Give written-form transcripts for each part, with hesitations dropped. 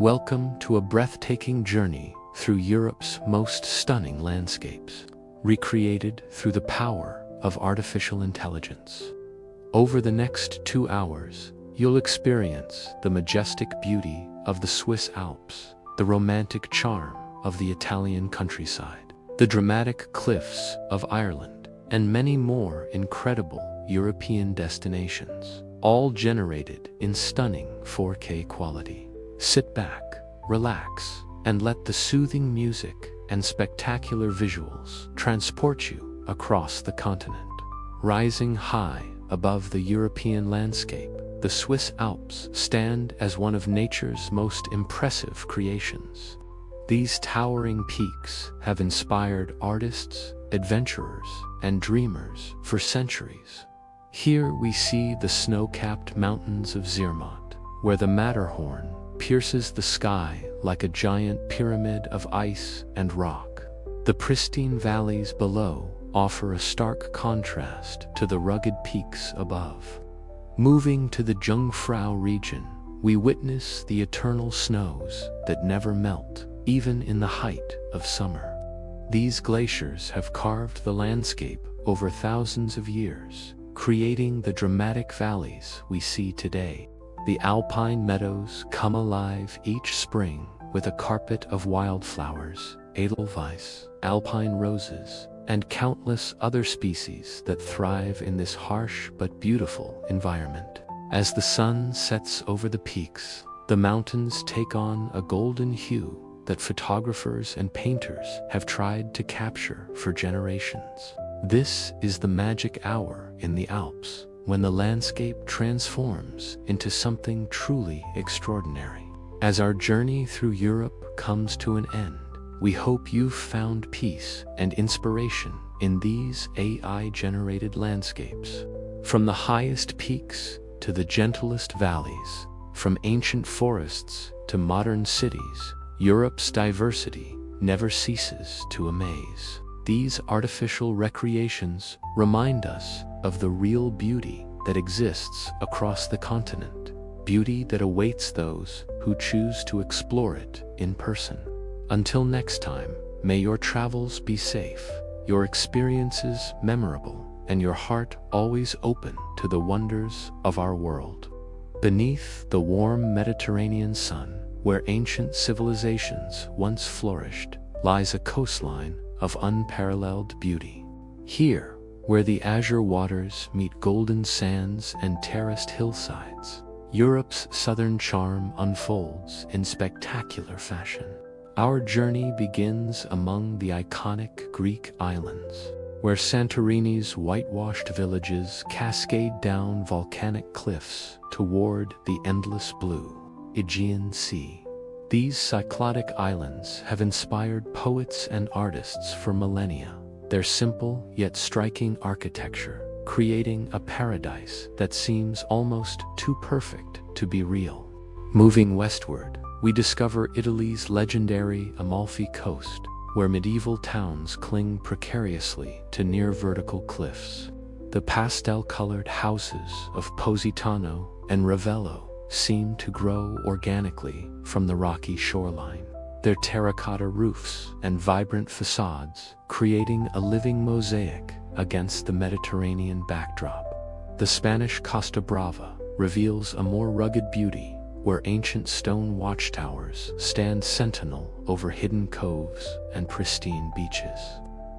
Welcome to a breathtaking journey through Europe's most stunning landscapes, recreated through the power of artificial intelligence. Over the next 2 hours, you'll experience the majestic beauty of the Swiss Alps, the romantic charm of the Italian countryside, the dramatic cliffs of Ireland, and many more incredible European destinations, all generated in stunning 4K quality. Sit back, relax, and let the soothing music and spectacular visuals transport you across the continent. Rising high above the European landscape, the Swiss Alps stand as one of nature's most impressive creations. These towering peaks have inspired artists, adventurers, and dreamers for centuries. Here we see the snow-capped mountains of Zermatt, where the Matterhorn pierces the sky like a giant pyramid of ice and rock. The pristine valleys below offer a stark contrast to the rugged peaks above. Moving to the Jungfrau region, we witness the eternal snows that never melt, even in the height of summer. These glaciers have carved the landscape over thousands of years, creating the dramatic valleys we see today. The alpine meadows come alive each spring with a carpet of wildflowers, edelweiss, alpine roses, and countless other species that thrive in this harsh but beautiful environment. As the sun sets over the peaks, the mountains take on a golden hue that photographers and painters have tried to capture for generations. This is the magic hour in the Alps, when the landscape transforms into something truly extraordinary. As our journey through Europe comes to an end, we hope you've found peace and inspiration in these AI-generated landscapes. From the highest peaks to the gentlest valleys, from ancient forests to modern cities, Europe's diversity never ceases to amaze. These artificial recreations remind us of the real beauty that exists across the continent, beauty that awaits those who choose to explore it in person. Until next time, may your travels be safe, your experiences memorable, and your heart always open to the wonders of our world. Beneath the warm Mediterranean sun, where ancient civilizations once flourished, lies a coastline of unparalleled beauty. Here, where the azure waters meet golden sands and terraced hillsides, Europe's southern charm unfolds in spectacular fashion. Our journey begins among the iconic Greek islands, where Santorini's whitewashed villages cascade down volcanic cliffs toward the endless blue Aegean Sea. These cyclodic islands have inspired poets and artists for millennia, their simple yet striking architecture creating a paradise that seems almost too perfect to be real. Moving westward, we discover Italy's legendary Amalfi Coast, where medieval towns cling precariously to near-vertical cliffs. The pastel-colored houses of Positano and Ravello seem to grow organically from the rocky shoreline, their terracotta roofs and vibrant facades creating a living mosaic against the Mediterranean backdrop. The Spanish Costa Brava reveals a more rugged beauty, where ancient stone watchtowers stand sentinel over hidden coves and pristine beaches.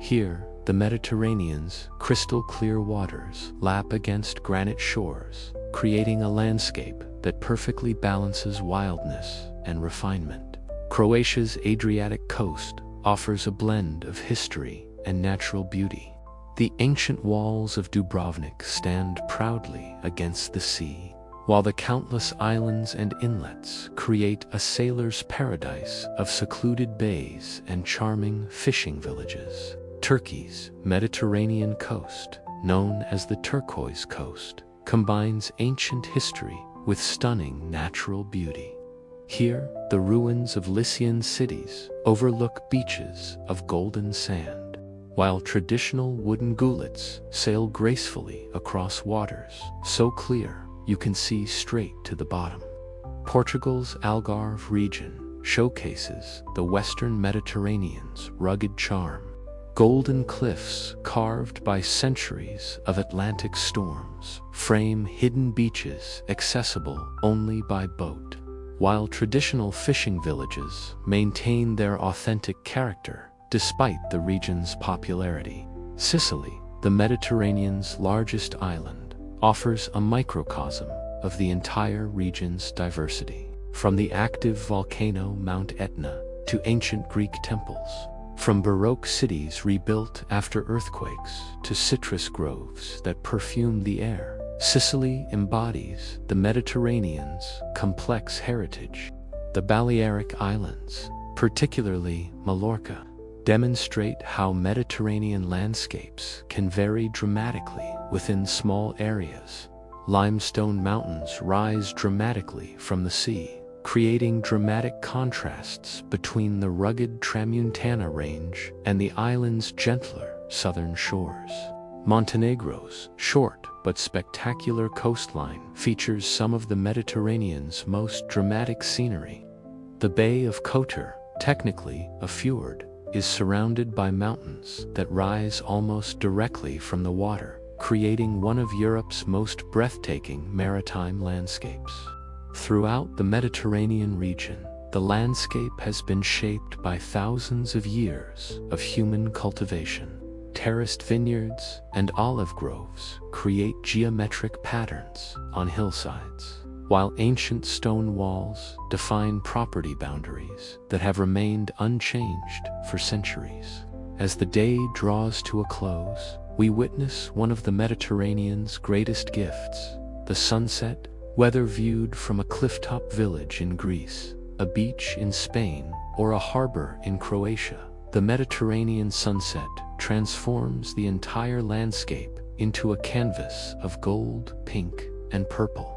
Here, the Mediterranean's crystal-clear waters lap against granite shores, creating a landscape that perfectly balances wildness and refinement. Croatia's Adriatic coast offers a blend of history and natural beauty. The ancient walls of Dubrovnik stand proudly against the sea, while the countless islands and inlets create a sailor's paradise of secluded bays and charming fishing villages. Turkey's Mediterranean coast, known as the Turquoise Coast, combines ancient history with stunning natural beauty. Here, the ruins of Lycian cities overlook beaches of golden sand, while traditional wooden goulets sail gracefully across waters so clear you can see straight to the bottom. Portugal's Algarve region showcases the Western Mediterranean's rugged charm. Golden cliffs carved by centuries of Atlantic storms frame hidden beaches accessible only by boat, while traditional fishing villages maintain their authentic character despite the region's popularity. Sicily, the Mediterranean's largest island, offers a microcosm of the entire region's diversity. From the active volcano Mount Etna to ancient Greek temples, from Baroque cities rebuilt after earthquakes to citrus groves that perfume the air, Sicily embodies the Mediterranean's complex heritage. The Balearic Islands, particularly Mallorca, demonstrate how Mediterranean landscapes can vary dramatically within small areas. Limestone mountains rise dramatically from the sea, creating dramatic contrasts between the rugged Tramuntana range and the island's gentler southern shores. Montenegro's short but spectacular coastline features some of the Mediterranean's most dramatic scenery. The Bay of Kotor, technically a fjord, is surrounded by mountains that rise almost directly from the water, creating one of Europe's most breathtaking maritime landscapes. Throughout the Mediterranean region, the landscape has been shaped by thousands of years of human cultivation. Terraced vineyards and olive groves create geometric patterns on hillsides, while ancient stone walls define property boundaries that have remained unchanged for centuries. As the day draws to a close, we witness one of the Mediterranean's greatest gifts, the sunset, whether viewed from a clifftop village in Greece, a beach in Spain, or a harbor in Croatia. The Mediterranean sunset transforms the entire landscape into a canvas of gold, pink, and purple.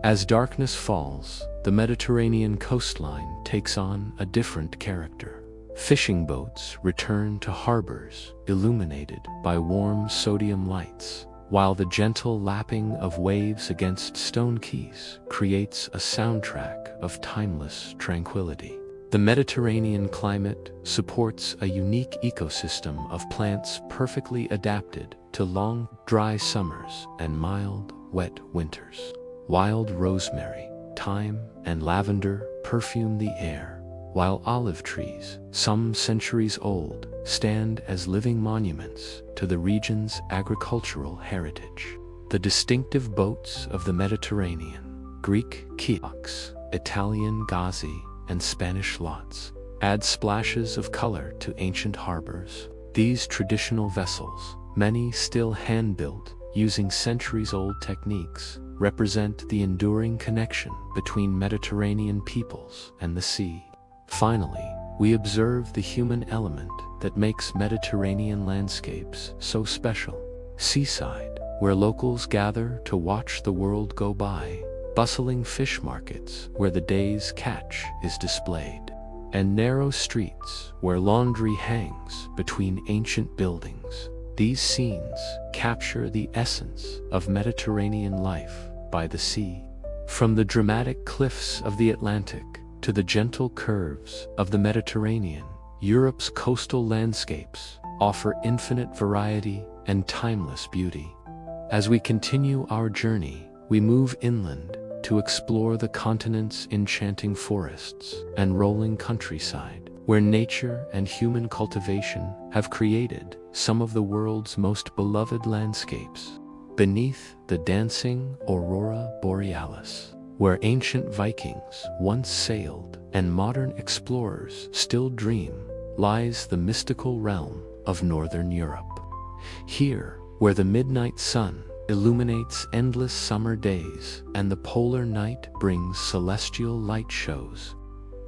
As darkness falls, the Mediterranean coastline takes on a different character. Fishing boats return to harbors illuminated by warm sodium lights, while the gentle lapping of waves against stone quays creates a soundtrack of timeless tranquility. The Mediterranean climate supports a unique ecosystem of plants perfectly adapted to long, dry summers and mild, wet winters. Wild rosemary, thyme, and lavender perfume the air, while olive trees, some centuries old, stand as living monuments to the region's agricultural heritage. The distinctive boats of the Mediterranean, Greek kayaks, Italian gazzi, and Spanish lots, add splashes of color to ancient harbors. These traditional vessels, many still hand-built using centuries-old techniques, represent the enduring connection between Mediterranean peoples and the sea. Finally, we observe the human element that makes Mediterranean landscapes so special. Seaside, where locals gather to watch the world go by, bustling fish markets where the day's catch is displayed, and narrow streets where laundry hangs between ancient buildings. These scenes capture the essence of Mediterranean life by the sea. From the dramatic cliffs of the Atlantic to the gentle curves of the Mediterranean, Europe's coastal landscapes offer infinite variety and timeless beauty. As we continue our journey, we move inland to explore the continent's enchanting forests and rolling countryside, where nature and human cultivation have created some of the world's most beloved landscapes. Beneath the dancing aurora borealis, where ancient Vikings once sailed and modern explorers still dream, lies the mystical realm of Northern Europe. Here, where the midnight sun illuminates endless summer days and the polar night brings celestial light shows,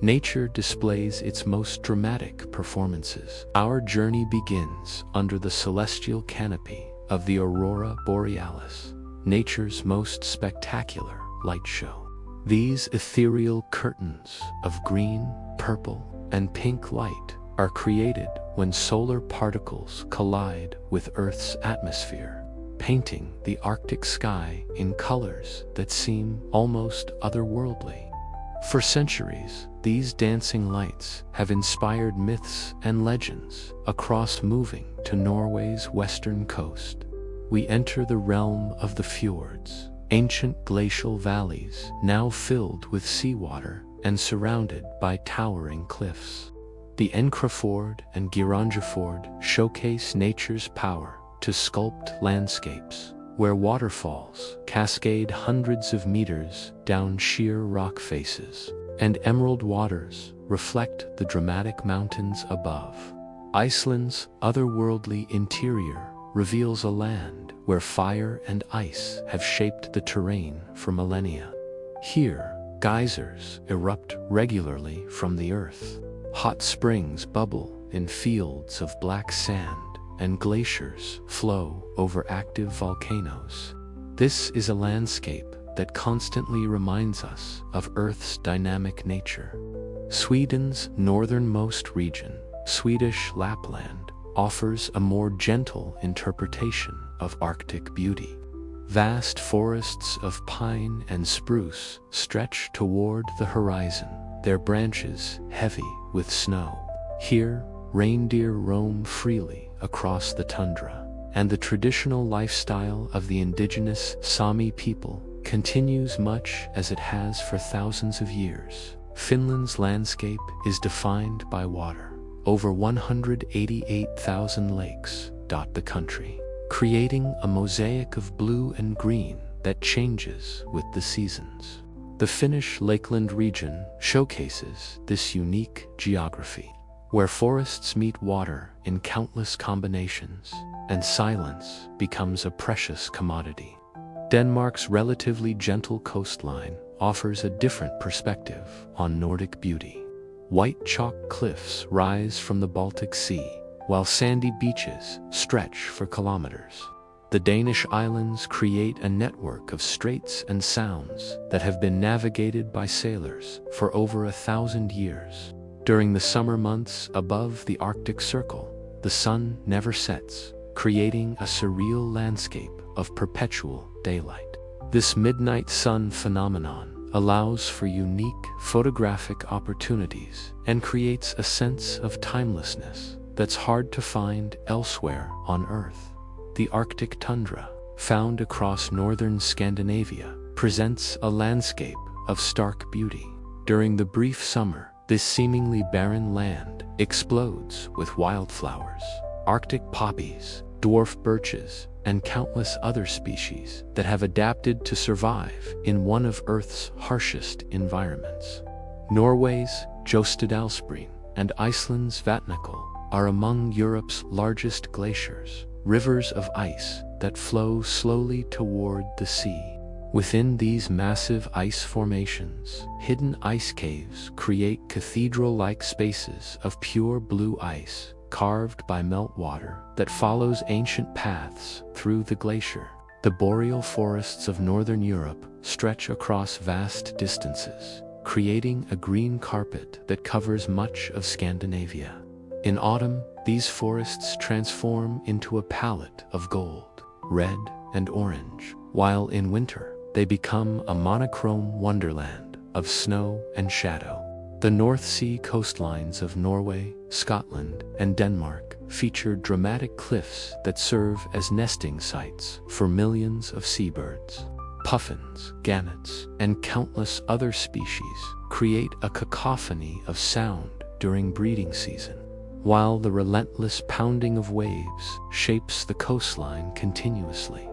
nature displays its most dramatic performances. Our journey begins under the celestial canopy of the aurora borealis, nature's most spectacular light show. These ethereal curtains of green, purple, and pink light are created when solar particles collide with Earth's atmosphere, painting the Arctic sky in colors that seem almost otherworldly. For centuries, these dancing lights have inspired myths and legends across moving to Norway's western coast. We enter the realm of the fjords, ancient glacial valleys now filled with seawater and surrounded by towering cliffs. The Fjord and Fjord showcase nature's power to sculpt landscapes where waterfalls cascade hundreds of meters down sheer rock faces, and emerald waters reflect the dramatic mountains above. Iceland's otherworldly interior reveals a land where fire and ice have shaped the terrain for millennia. Here, geysers erupt regularly from the earth. Hot springs bubble in fields of black sand, and glaciers flow over active volcanoes. This is a landscape that constantly reminds us of Earth's dynamic nature. Sweden's northernmost region, Swedish Lapland, offers a more gentle interpretation of Arctic beauty. Vast forests of pine and spruce stretch toward the horizon, their branches heavy with snow. Here, reindeer roam freely across the tundra, and the traditional lifestyle of the indigenous Sami people continues much as it has for thousands of years. Finland's landscape is defined by water. Over 188,000 lakes dot the country, creating a mosaic of blue and green that changes with the seasons. The Finnish Lakeland region showcases this unique geography, where forests meet water in countless combinations, and silence becomes a precious commodity. Denmark's relatively gentle coastline offers a different perspective on Nordic beauty. White chalk cliffs rise from the Baltic Sea, while sandy beaches stretch for kilometers. The Danish islands create a network of straits and sounds that have been navigated by sailors for over 1,000 years. During the summer months above the Arctic Circle, the sun never sets, creating a surreal landscape of perpetual daylight. This midnight sun phenomenon allows for unique photographic opportunities and creates a sense of timelessness that's hard to find elsewhere on Earth. The Arctic tundra, found across northern Scandinavia, presents a landscape of stark beauty. During the brief summer, this seemingly barren land explodes with wildflowers, Arctic poppies, dwarf birches, and countless other species that have adapted to survive in one of Earth's harshest environments. Norway's Jostedalsbreen and Iceland's Vatnajökull are among Europe's largest glaciers, rivers of ice that flow slowly toward the sea. Within these massive ice formations, hidden ice caves create cathedral-like spaces of pure blue ice, carved by meltwater that follows ancient paths through the glacier. The boreal forests of northern Europe stretch across vast distances, creating a green carpet that covers much of Scandinavia. In autumn, these forests transform into a palette of gold, red, and orange, while in winter, they become a monochrome wonderland of snow and shadow. The North Sea coastlines of Norway, Scotland, and Denmark feature dramatic cliffs that serve as nesting sites for millions of seabirds. Puffins, gannets, and countless other species create a cacophony of sound during breeding season, while the relentless pounding of waves shapes the coastline continuously.